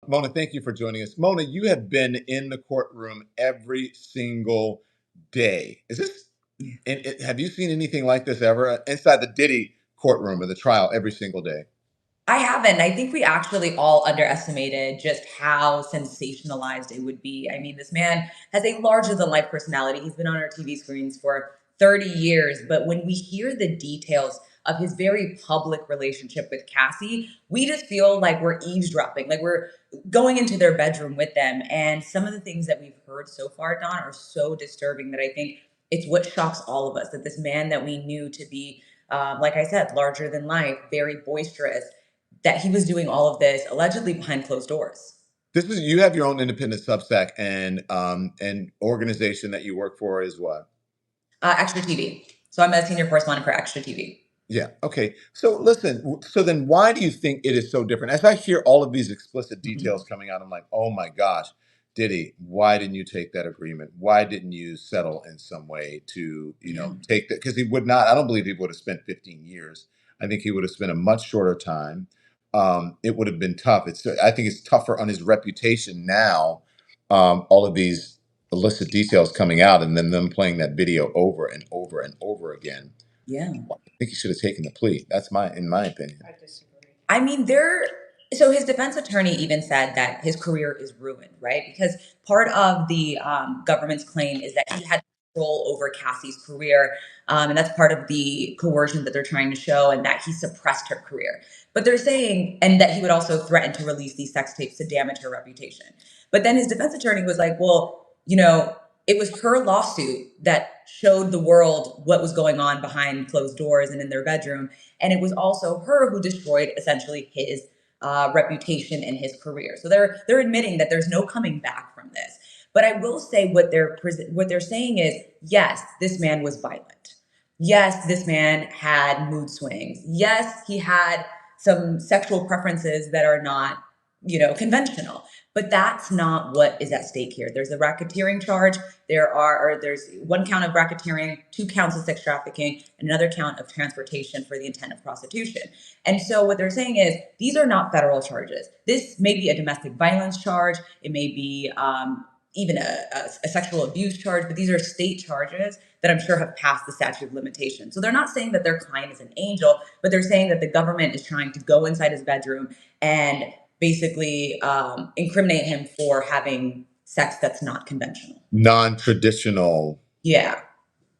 Mona, thank you for joining us. Mona, you have been in the courtroom every single day. Have you seen anything like this ever inside the Diddy courtroom or the trial every single day? I haven't. I think we actually all underestimated just how sensationalized it would be. I mean, this man has a larger than life personality. He's been on our TV screens for 30 years. But when we hear the details of his very public relationship with Cassie, we just feel like we're eavesdropping, like we're going into their bedroom with them. And some of the things that we've heard so far, Don, are so disturbing that I think it's what shocks all of us that this man that we knew to be, like I said, larger than life, very boisterous, that he was doing all of this allegedly behind closed doors. You have your own independent Substack and organization that you work for is what? Extra TV. So I'm a senior correspondent for Extra TV. Yeah. Okay. So listen. So then, why do you think it is so different? As I hear all of these explicit details coming out, I'm like, oh my gosh, Diddy, why didn't you take that agreement? Why didn't you settle in some way to, take that? Because he would not. I don't believe he would have spent 15 years. I think he would have spent a much shorter time. It would have been tough. I think it's tougher on his reputation now. All of these illicit details coming out, and then them playing that video over and over and over again. Yeah. I think he should have taken the plea. In my opinion. I disagree. I mean, so his defense attorney even said that his career is ruined, right? Because part of the government's claim is that he had control over Cassie's career. And that's part of the coercion that they're trying to show, and that he suppressed her career. But they're saying, and that he would also threaten to release these sex tapes to damage her reputation. But then his defense attorney was like, well, it was her lawsuit that showed the world what was going on behind closed doors and in their bedroom. And it was also her who destroyed essentially his reputation and his career. So they're admitting that there's no coming back from this. But I will say what they're saying is, yes, this man was violent. Yes, this man had mood swings. Yes, he had some sexual preferences that are not, conventional. But that's not what is at stake here. There's a racketeering charge. There's one count of racketeering, 2 counts of sex trafficking, and another count of transportation for the intent of prostitution. And so what they're saying is these are not federal charges. This may be a domestic violence charge. It may be even a sexual abuse charge, but these are state charges that I'm sure have passed the statute of limitations. So they're not saying that their client is an angel, but they're saying that the government is trying to go inside his bedroom and basically incriminate him for having sex that's not conventional, Non-traditional. Yeah.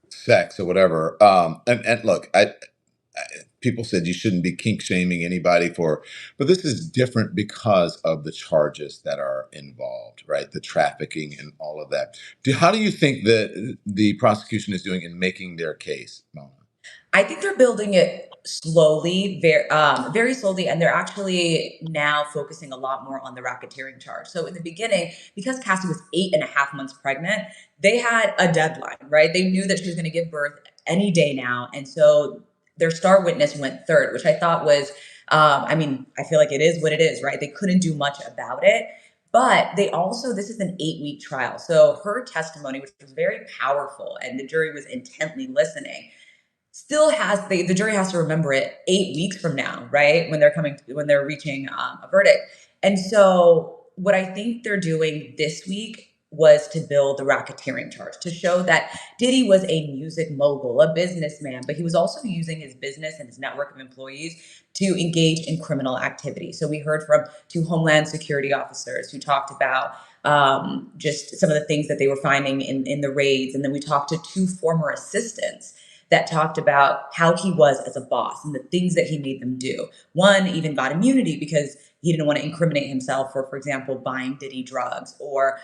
Sex or whatever. And look, people said you shouldn't be kink shaming anybody but this is different because of the charges that are involved, right? The trafficking and all of that. How do you think that the prosecution is doing in making their case, Mona? I think they're building it slowly, very slowly, and they're actually now focusing a lot more on the racketeering charge. So in the beginning, because Cassie was 8.5 months pregnant, they had a deadline, right? They knew that she was going to give birth any day now, and so their star witness went third, which I thought was, I feel like it is what it is, right? They couldn't do much about it. But this is an 8-week trial. So her testimony, which was very powerful, and the jury was intently listening, still has the jury has to remember it 8 weeks from now, right? When they're reaching a verdict. And so what I think they're doing this week was to build the racketeering charge, to show that Diddy was a music mogul, a businessman, but he was also using his business and his network of employees to engage in criminal activity. So we heard from 2 Homeland Security officers who talked about just some of the things that they were finding in the raids. And then we talked to 2 former assistants that talked about how he was as a boss and the things that he made them do. One even got immunity because he didn't want to incriminate himself for example, buying Diddy drugs or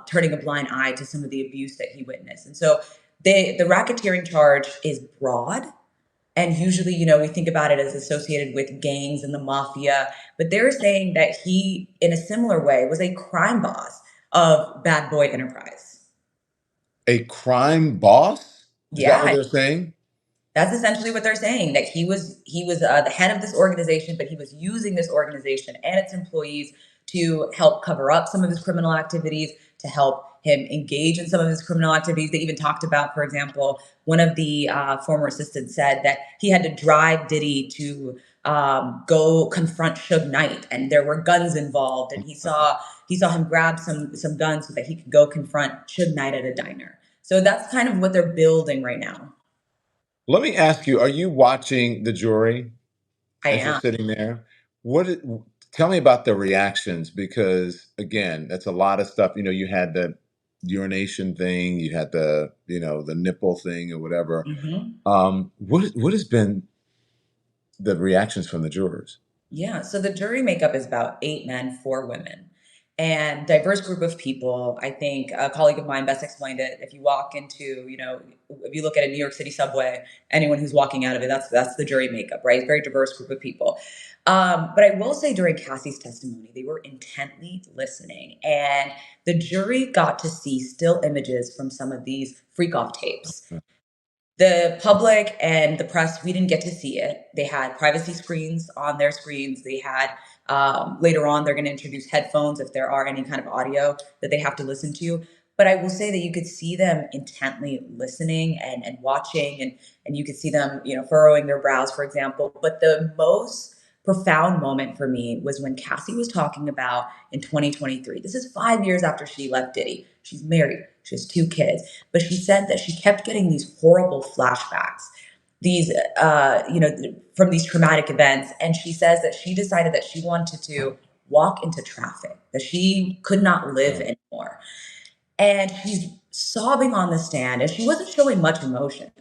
turning a blind eye to some of the abuse that he witnessed. And so the racketeering charge is broad. And usually, we think about it as associated with gangs and the mafia. But they're saying that he, in a similar way, was a crime boss of Bad Boy Enterprise. A crime boss? Is that what Yeah. they're saying? That's essentially what they're saying, that he was the head of this organization, but he was using this organization and its employees to help cover up some of his criminal activities, to help him engage in some of his criminal activities. They even talked about, for example, one of the former assistants said that he had to drive Diddy to go confront Suge Knight, and there were guns involved, and he saw him grab some guns so that he could go confront Suge Knight at a diner. So that's kind of what they're building right now. Let me ask you, are you watching the jury I as you're am. sitting there? Tell me about the reactions, because again, that's a lot of stuff. You had the urination thing, you had the nipple thing or whatever. Mhm. What has been the reactions from the jurors? Yeah, so the jury makeup is about 8 men, 4 women, and diverse group of people. I think a colleague of mine best explained it. If you walk into, if you look at a New York City subway, anyone who's walking out of it, that's the jury makeup, right? Very diverse group of people. But I will say during Cassie's testimony, they were intently listening, and the jury got to see still images from some of these freak off tapes. The public and the press, we didn't get to see it. They had privacy screens on their screens. They had, later on, they're going to introduce headphones if there are any kind of audio that they have to listen to. But I will say that you could see them intently listening and watching, and you could see them, furrowing their brows, for example. But the most profound moment for me was when Cassie was talking about in 2023. This is 5 years after she left Diddy. She's married. She has 2 kids. But she said that she kept getting these horrible flashbacks, these, from these traumatic events. And she says that she decided that she wanted to walk into traffic, that she could not live Yeah. anymore. And she's sobbing on the stand, and she wasn't showing much emotion.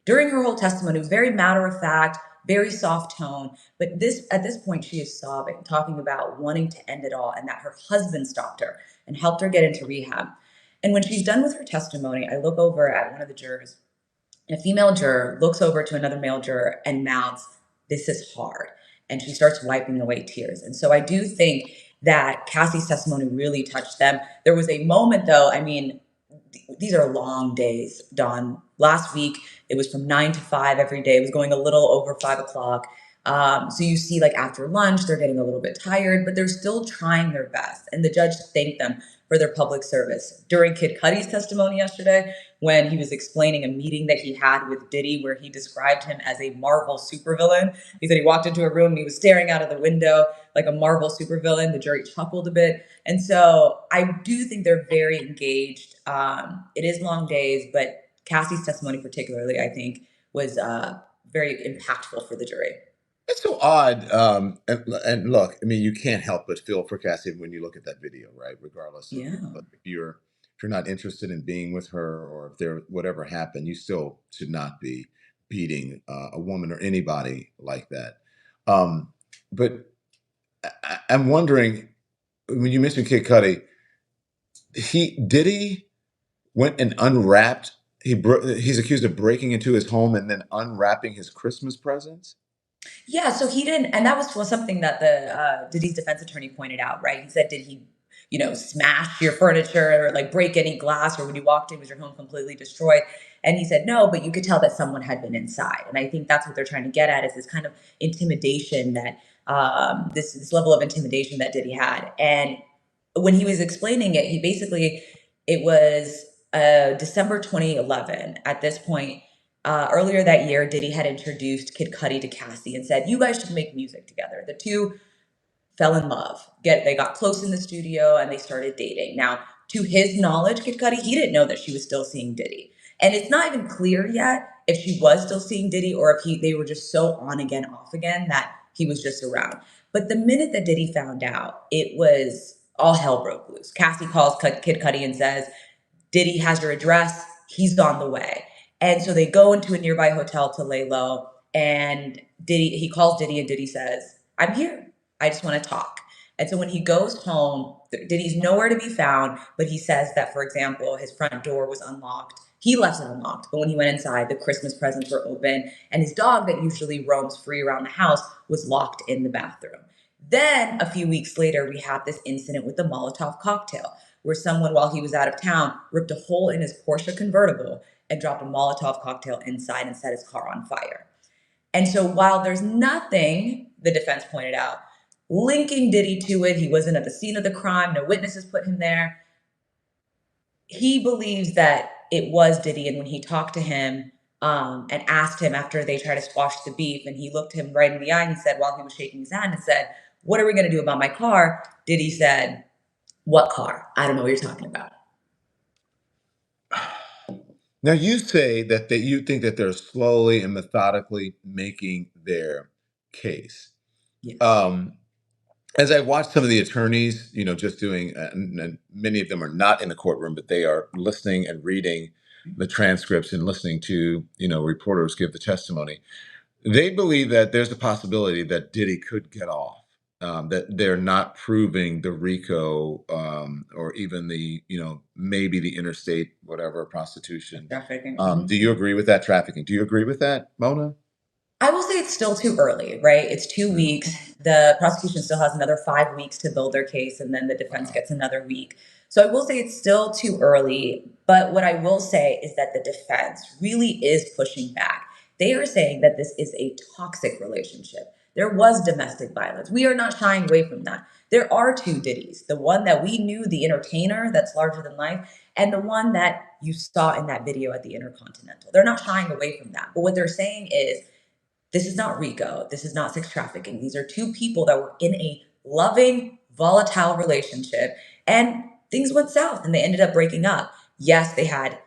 During her whole testimony, it was very matter of fact, very soft tone. But at this point, she is sobbing, talking about wanting to end it all, and that her husband stopped her and helped her get into rehab. And when she's done with her testimony, I look over at one of the jurors, and a female juror looks over to another male juror and mouths, "This is hard." And she starts wiping away tears. And so I do think that Cassie's testimony really touched them. There was a moment, though, I mean, these are long days, Dawn. Last week, it was from 9 to 5 every day. It was going a little over 5 o'clock. So you see, like after lunch, they're getting a little bit tired, but they're still trying their best. And the judge thanked them for their public service. During Kid Cudi's testimony yesterday, when he was explaining a meeting that he had with Diddy, where he described him as a Marvel supervillain, he said he walked into a room and he was staring out of the window like a Marvel supervillain. The jury chuckled a bit. And so I do think they're very engaged. It is long days, but Cassie's testimony, particularly, I think, was very impactful for the jury. It's so odd. And look, I mean, you can't help but feel for Cassie when you look at that video, right? Regardless of, Yeah. like, if you're not interested in being with her, or if there whatever happened, you still should not be beating a woman or anybody like that. But I'm wondering, when you mentioned Kid Cudi, he went and unwrapped. He's accused of breaking into his home and then unwrapping his Christmas presents. Yeah, so he didn't, and that was something that the Diddy's defense attorney pointed out, right? He said, "Did he, smash your furniture or like break any glass, or when you walked in, was your home completely destroyed?" And he said, "No, but you could tell that someone had been inside." And I think that's what they're trying to get at, is this kind of intimidation that this level of intimidation that Diddy had. And when he was explaining it, he basically, it was December 2011. At this point, earlier that year, Diddy had introduced Kid Cudi to Cassie and said, "You guys should make music together." The two fell in love. They got close in the studio and they started dating. Now, to his knowledge, Kid Cudi, he didn't know that she was still seeing Diddy, and it's not even clear yet if she was still seeing Diddy or if they were just so on again, off again that he was just around. But the minute that Diddy found out, it was all hell broke loose. Cassie calls Kid Cudi and says, "Diddy has your address. He's on the way." And so they go into a nearby hotel to lay low. And he calls Diddy, and Diddy says, "I'm here. I just want to talk." And so when he goes home, Diddy's nowhere to be found. But he says that, for example, his front door was unlocked. He left it unlocked. But when he went inside, the Christmas presents were open. And his dog, that usually roams free around the house, was locked in the bathroom. Then a few weeks later, we have this incident with the Molotov cocktail, where someone, while he was out of town, ripped a hole in his Porsche convertible and dropped a Molotov cocktail inside and set his car on fire. And so while there's nothing, the defense pointed out, linking Diddy to it, he wasn't at the scene of the crime, no witnesses put him there, he believes that it was Diddy. And when he talked to him, and asked him after they tried to squash the beef, and he looked him right in the eye and he said, while he was shaking his hand, and said, "What are we going to do about my car?" Diddy said, "What car? I don't know what you're talking about." Now you say that you think that they're slowly and methodically making their case. Yes. As I watched some of the attorneys, just doing, and many of them are not in the courtroom, but they are listening and reading the transcripts and listening to, reporters give the testimony. They believe that there's a possibility that Diddy could get off, that they're not proving the RICO, or even the, maybe the interstate, whatever, prostitution. Trafficking. Do you agree with that trafficking? Do you agree with that, Mona? I will say it's still too early, right? It's 2 weeks. The prosecution still has another 5 weeks to build their case, and then the defense Wow. gets another week. So I will say it's still too early. But what I will say is that the defense really is pushing back. They are saying that this is a toxic relationship. There was domestic violence. We are not shying away from that. There are two Diddies, the one that we knew, the entertainer that's larger than life, and the one that you saw in that video at the Intercontinental. They're not shying away from that. But what they're saying is, this is not RICO. This is not sex trafficking. These are two people that were in a loving, volatile relationship, and things went south and they ended up breaking up. Yes, they had,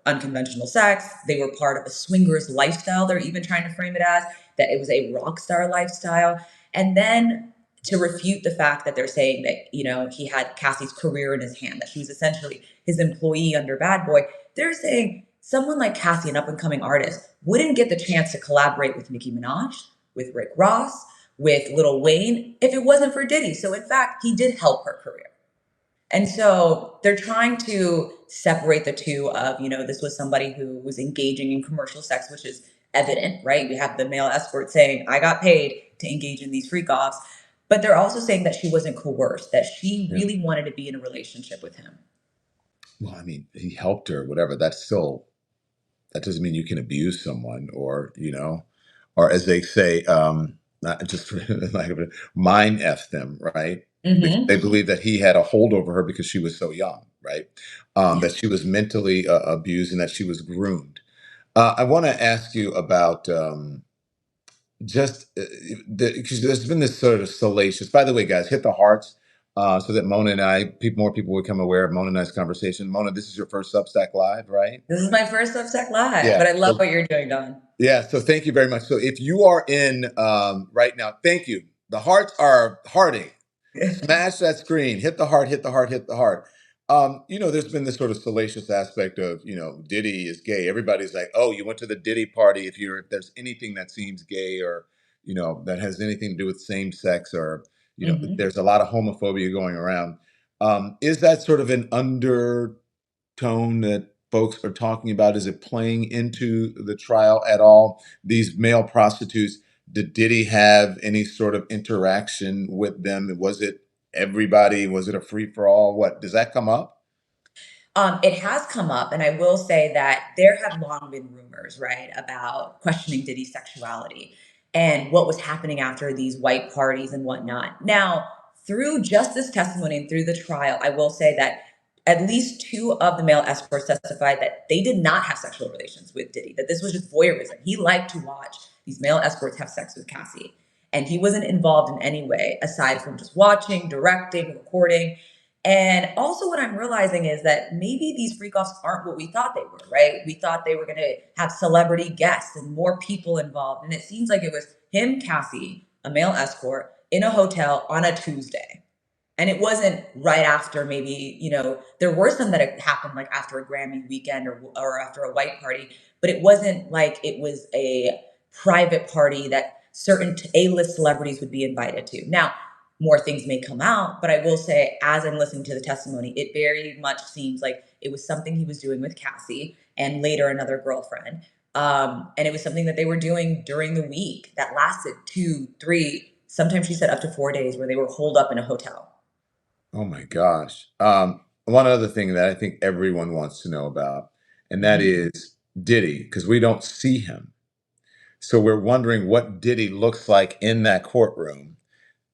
unconventional sex. They were part of a swingers lifestyle. They're even trying to frame it as that it was a rock star lifestyle. And then to refute the fact that they're saying that, he had Cassie's career in his hand, that she was essentially his employee under Bad Boy, they're saying someone like Cassie, an up and coming artist, wouldn't get the chance to collaborate with Nicki Minaj, with Rick Ross, with Lil Wayne if it wasn't for Diddy. So, in fact, he did help her career. And so they're trying to separate the two of, this was somebody who was engaging in commercial sex, which is evident, right? We have the male escort saying, I got paid to engage in these freak offs. But they're also saying that she wasn't coerced, that she really wanted to be in a relationship with him. Well, I mean, he helped her, whatever. That doesn't mean you can abuse someone, or as they say, not just like mind F them, right? Because they believe that he had a hold over her because she was so young, right? That she was mentally abused and that she was groomed. I want to ask you about just because there's been this sort of salacious. By the way, guys, hit the hearts so that Mona and more people become aware of Mona and I's conversation. Mona, this is your first Substack Live, right? This is my first Substack Live, Yeah. but I love So, what you're doing, Don. yeah. So thank you very much. So if you are in right now, thank you. The hearts are hearting. Smash that screen. Hit the heart. Hit the heart. Hit the heart. There's been this sort of salacious aspect of, Diddy is gay. Everybody's like, oh, you went to the Diddy party. If there's anything that seems gay or, that has anything to do with same sex or, there's a lot of homophobia going around. Is that sort of an undertone that folks are talking about? Is it playing into the trial at all? These male prostitutes, did Diddy have any sort of interaction with them? Was it everybody? Was it a free for all? What does that come up? It has come up, and I will say that there have long been rumors, right, about questioning Diddy's sexuality and what was happening after these white parties and whatnot. Now, through just this testimony and through the trial, I will say that at least two of the male escorts testified that they did not have sexual relations with Diddy, that this was just voyeurism. He liked to watch these male escorts have sex with Cassie, and he wasn't involved in any way aside from just watching, directing, recording. And also, what I'm realizing is that maybe these freak offs aren't what we thought they were, right? We thought they were going to have celebrity guests and more people involved. And it seems like it was him, Cassie, a male escort, in a hotel on a Tuesday. And it wasn't right after, maybe, there were some that had happened like after a Grammy weekend or after a white party, but it wasn't like it was a private party that certain A-list celebrities would be invited to. Now, more things may come out, but I will say, as I'm listening to the testimony, it very much seems like it was something he was doing with Cassie and later another girlfriend. And it was something that they were doing during the week that lasted 2, 3, sometimes she said up to 4 days, where they were holed up in a hotel. Oh my gosh. One other thing that I think everyone wants to know about, and that is Diddy, because we don't see him. So we're wondering what Diddy looks like in that courtroom.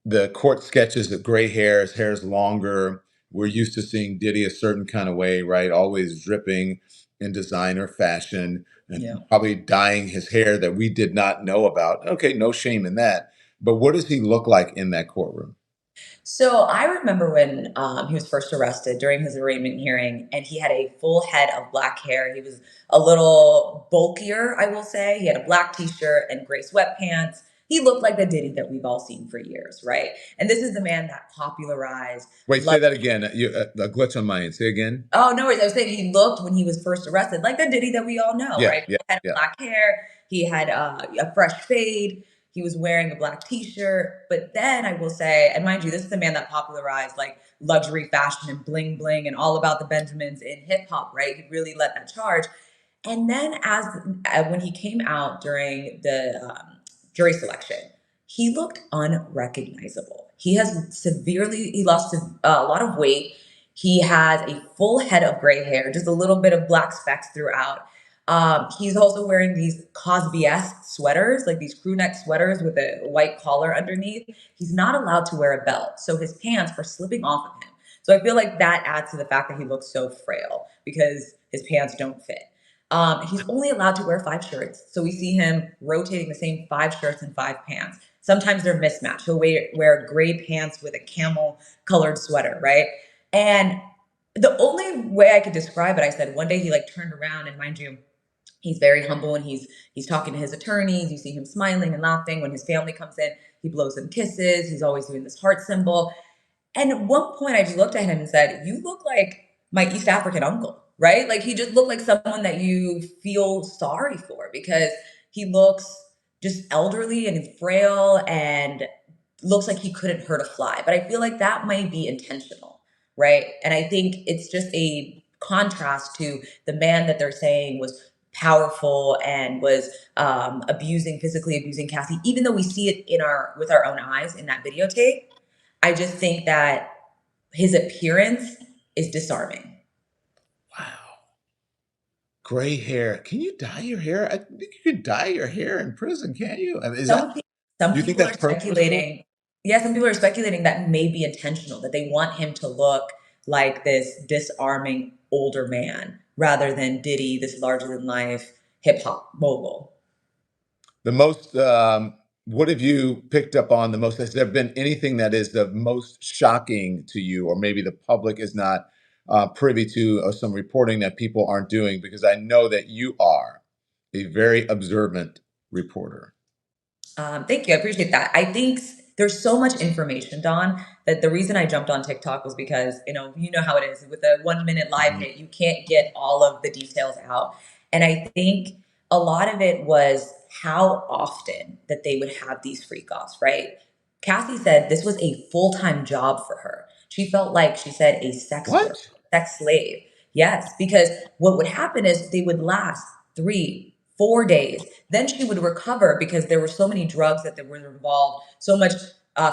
The court sketches the gray hair, his hair's longer. We're used to seeing Diddy a certain kind of way, right? Always dripping. in designer fashion Yeah. and probably dyeing his hair that we did not know about. Okay, no shame in that. But what does he look like in that courtroom? So I remember when he was first arrested during his arraignment hearing, and he had a full head of black hair. He was a little bulkier, I will say. He had a black t-shirt and gray sweatpants. He looked like the Diddy that we've all seen for years, right? And this is the man that popularized Wait, say that again. You, a glitch on my end. Say again. Oh, no worries. I was saying he looked when he was first arrested like the Diddy that we all know, Yeah, right? yeah, He had yeah. black hair. He had a fresh fade. He was wearing a black t-shirt. But then I will say, and mind you, this is the man that popularized like luxury fashion and bling bling and all about the Benjamins in hip hop, right? He really led that charge. And then as when he came out during the jury selection, he looked unrecognizable. He lost a lot of weight. He has a full head of gray hair, just a little bit of black specks throughout. He's also wearing these Cosby-esque sweaters, like these crew neck sweaters with a white collar underneath. He's not allowed to wear a belt, so his pants are slipping off of him. So I feel like that adds to the fact that he looks so frail because his pants don't fit. He's only allowed to wear 5 shirts. So we see him rotating the same 5 shirts and 5 pants. Sometimes they're mismatched. He'll wear gray pants with a camel colored sweater, right? And the only way I could describe it, I said one day he like turned around, and mind you, he's very humble, and he's talking to his attorneys. You see him smiling and laughing. When his family comes in, he blows them kisses. He's always doing this heart symbol. And at one point, I just looked at him and said, "You look like my East African uncle," right? Like he just looked like someone that you feel sorry for because he looks just elderly and frail and looks like he couldn't hurt a fly. But I feel like that might be intentional, right? And I think it's just a contrast to the man that they're saying was powerful and was physically abusing Cassie, even though we see it in our with our own eyes in that videotape. I just think that his appearance is disarming. Wow. Gray hair. Can you dye your hair? I think you can dye your hair in prison, can't you? I mean, is Some that, pe some do you think people are that's purposeful? speculating yeah, some people are speculating that may be intentional, that they want him to look like this disarming older man rather than Diddy, this larger than life hip hop mogul. The most, what have you picked up on the most? Has there been anything that is the most shocking to you, or maybe the public is not privy to, or some reporting that people aren't doing? Because I know that you are a very observant reporter. Thank you. I appreciate that. I think there's so much information, Don, that the reason I jumped on TikTok was because, you know how it is with a 1 minute live Mhm. hit, you can't get all of the details out. And I think a lot of it was how often that they would have these freak offs, right? Cassie said this was a full-time job for her. She felt like she said a sex worker, What? sex slave. Yes, because what would happen is they would last 3, 4 days. Then she would recover because there were so many drugs that were involved, so much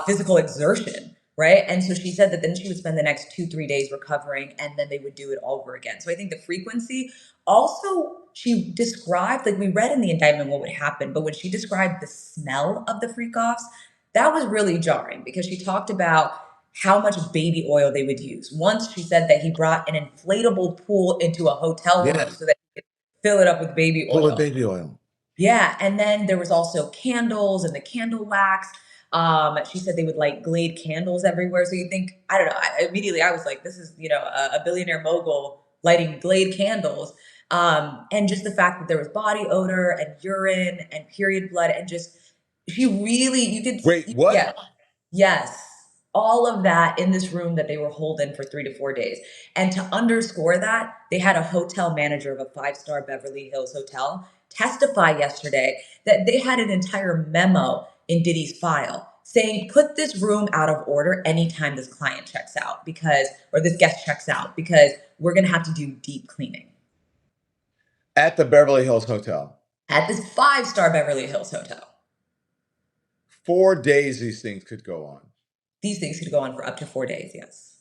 physical exertion, right? And so she said that then she would spend the next 2, 3 days recovering, and then they would do it all over again. So I think the frequency. Also, she described, like we read in the indictment what would happen, but when she described the smell of the freak offs, that was really jarring because she talked about how much baby oil they would use. Once she said that he brought an inflatable pool into a hotel room Yes. so that he could fill it up with baby Full of oil. baby oil. Yeah, and then there was also candles and the candle wax. She said they would light Glade candles everywhere. So you think, I don't know. Immediately, I was like, this is a billionaire mogul lighting Glade candles, and just the fact that there was body odor and urine and period blood and just she really Wait, what? yeah. Yes, all of that in this room that they were holding for 3 to 4 days. And to underscore that, they had a hotel manager of a five-star Beverly Hills hotel testify yesterday that they had an entire memo in Diddy's file saying, put this room out of order anytime this client checks out or this guest checks out, because we're going to have to do deep cleaning At the Beverly Hills Hotel. at this five-star Beverly Hills hotel. 4 days these things could go on. These things could go on for up to 4 days, yes.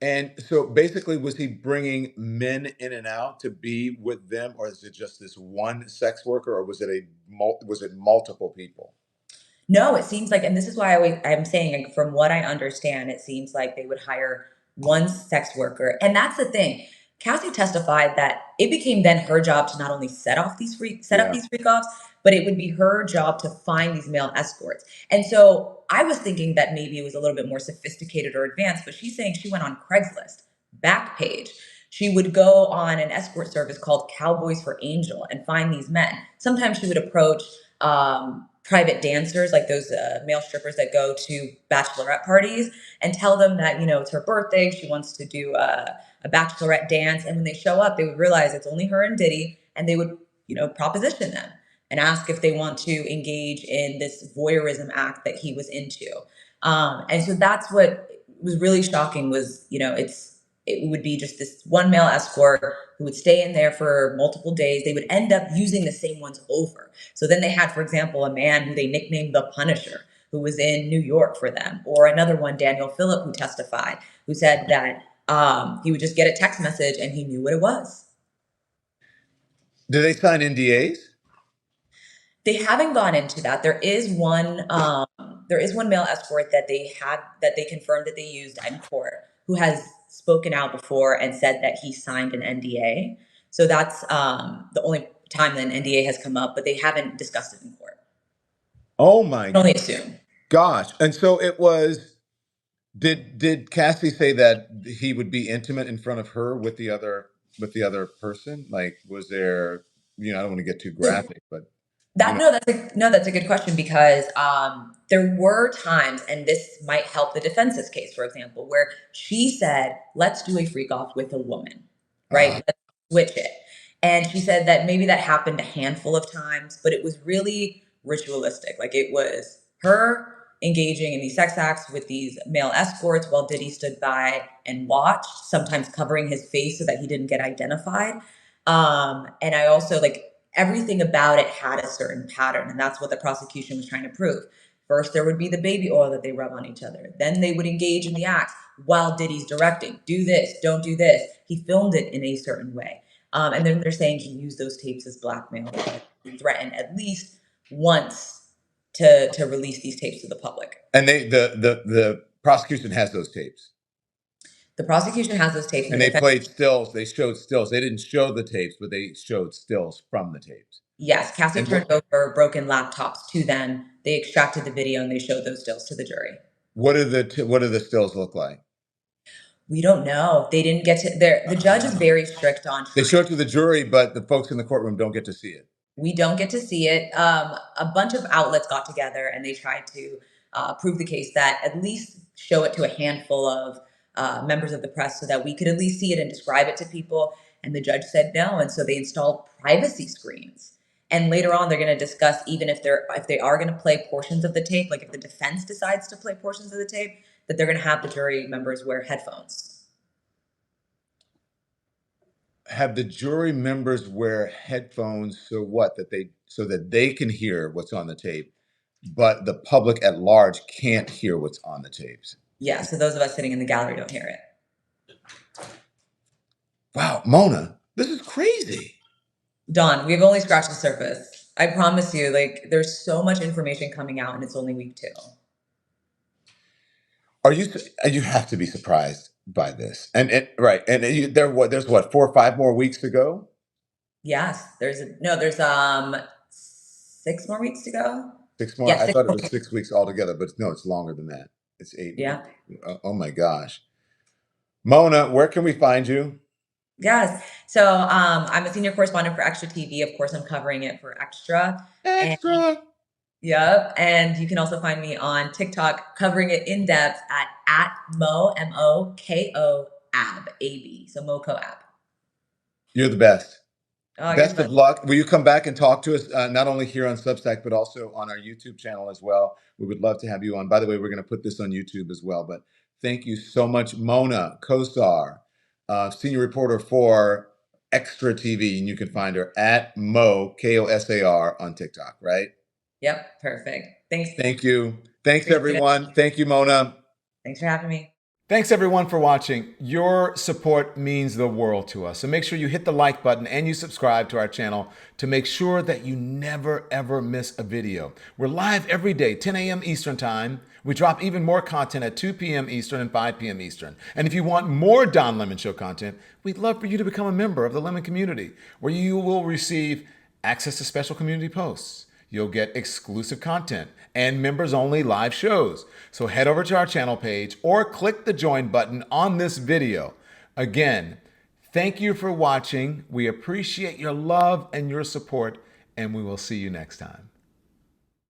And so basically, was he bringing men in and out to be with them, or is it just this one sex worker, or was it multiple people? No, it seems like, and this is why I'm saying, like, from what I understand, it seems like they would hire one sex worker. And that's the thing. Cassie testified that it became then her job to not only set up Yeah. these freak offs, but it would be her job to find these male escorts. And so I was thinking that maybe it was a little bit more sophisticated or advanced, but she's saying she went on Craigslist, Backpage. She would go on an escort service called Cowboys for Angel and find these men. Sometimes she would approach private dancers, like those male strippers that go to bachelorette parties, and tell them that, it's her birthday. She wants to do a bachelorette dance. And when they show up, they would realize it's only her and Diddy, and they would, proposition them and ask if they want to engage in this voyeurism act that he was into. And so that's what was really shocking was, it would be just this one male escort who would stay in there for multiple days. They would end up using the same ones over. So then they had, for example, a man who they nicknamed the Punisher, who was in New York for them, or another one, Daniel Phillip, who testified, who said that he would just get a text message and he knew what it was. Do they sign NDAs? They haven't gone into that. There is one male escort that they confirmed that they used in court, who has spoken out before and said that he signed an NDA. So that's the only time that an NDA has come up, but they haven't discussed it in court. Oh I my can only assume. gosh. And so it was, did Cassie say that he would be intimate in front of her with the other person? Like, was there, I don't want to get too graphic, but you That know, no, that's a good question because there were times, and this might help the defense's case, for example, where she said, "Let's do a freak off with a woman, right? Let's switch it." And she said that maybe that happened a handful of times, but it was really ritualistic. Like it was her engaging in these sex acts with these male escorts while Diddy stood by and watched, sometimes covering his face so that he didn't get identified. And I also like everything about it had a certain pattern, and that's what the prosecution was trying to prove. First, there would be the baby oil that they rub on each other. Then they would engage in the acts while Diddy's directing. Do this, don't do this. He filmed it in a certain way. And then they're saying he used those tapes as blackmail because he threatened at least once to release these tapes to the public. and the prosecution has those tapes. The prosecution has those tapes, and And the they defense. played stills. They showed stills. They didn't show the tapes, but they showed stills from the tapes. Yes, Cassie And turned over broken laptops to them. They extracted the video and they showed those stills to the jury. what do the stills look like? We don't know. They didn't get to there. The judge is very strict on. They show it to the jury, but the folks in the courtroom don't get to see it. We don't get to see it. A bunch of outlets got together and they tried to prove the case that at least show it to a handful of members of the press so that we could at least see it and describe it to people. And the judge said no, and so they installed privacy screens. And later on, they're going to discuss even if they are going to play portions of the tape, like if the defense decides to play portions of the tape, that they're going to have the jury members wear headphones. Have the jury members wear headphones so that they can hear what's on the tape, but the public at large can't hear what's on the tapes? Yeah, so those of us sitting in the gallery don't hear it. Wow, Mona, this is crazy. Don, we've only scratched the surface. I promise you, like, there's so much information coming out, and it's only week 2. You have to be surprised by this, right? And there's what 4 or 5 more weeks to go. Yes, there's 6 more weeks to go. 6 more. Yeah, I 6 thought it more. was 6 weeks altogether, but no, it's longer than that. It's 8 Yeah. weeks. Oh my gosh, Mona, where can we find you? Yes. So I'm a senior correspondent for Extra TV. Of course, I'm covering it for Extra. Extra. Yep. And you can also find me on TikTok covering it in depth at Moko ab AB. So Moko ab. You're the best. Oh, Best of luck. Will you come back and talk to us, not only here on Substack, but also on our YouTube channel as well? We would love to have you on. By the way, we're going to put this on YouTube as well. But thank you so much, Mona Kosar, senior reporter for Extra TV. And you can find her at Mo, Kosar, on TikTok, right? Yep. Perfect. Thanks. Thank you. Thanks, everyone. Thank you, Mona. Thanks for having me. Thanks everyone for watching. Your support means the world to us. So make sure you hit the like button and you subscribe to our channel to make sure that you never ever miss a video. We're live every day, 10 a.m. Eastern Time. We drop even more content at 2 p.m. Eastern and 5 p.m. Eastern. And if you want more Don Lemon Show content, we'd love for you to become a member of the Lemon community, where you will receive access to special community posts. You'll get exclusive content and members-only live shows. So head over to our channel page or click the join button on this video. Again, thank you for watching. We appreciate your love and your support, and we will see you next time.